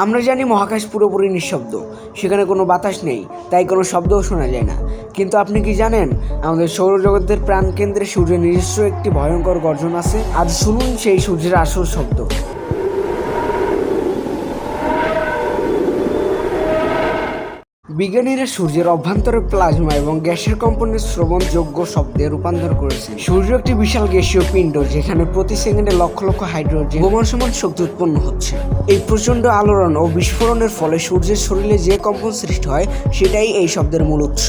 আমরা জানি মহাকাশ পুরোপুরি নিঃশব্দ, সেখানে কোনো বাতাস নেই, তাই কোনো শব্দও শোনা যায় না। কিন্তু আপনি কি জানেন, আমাদের সৌরজগতের প্রাণকেন্দ্রে সূর্যের নিজস্ব একটি ভয়ঙ্কর গর্জন আছে। আজ শুনুন সেই সূর্যের আসল শব্দ। বিজ্ঞানীরা সূর্যের অভ্যন্তরে প্লাজমা এবং গ্যাসের কম্পনের শ্রবণযোগ্য শব্দে রূপান্তর করেছে। সূর্য একটি বিশাল গ্যাসীয় পিণ্ড, যেখানে প্রতি সেকেন্ডে লক্ষ লক্ষ হাইড্রোজেন বোমার সমান শক্তি উৎপন্ন হচ্ছে। এই প্রচণ্ড আলোড়ন ও বিস্ফোরণের ফলে সূর্যের শরীরে যে কম্পন সৃষ্টি হয়, সেটাই এই শব্দের মূল উৎস।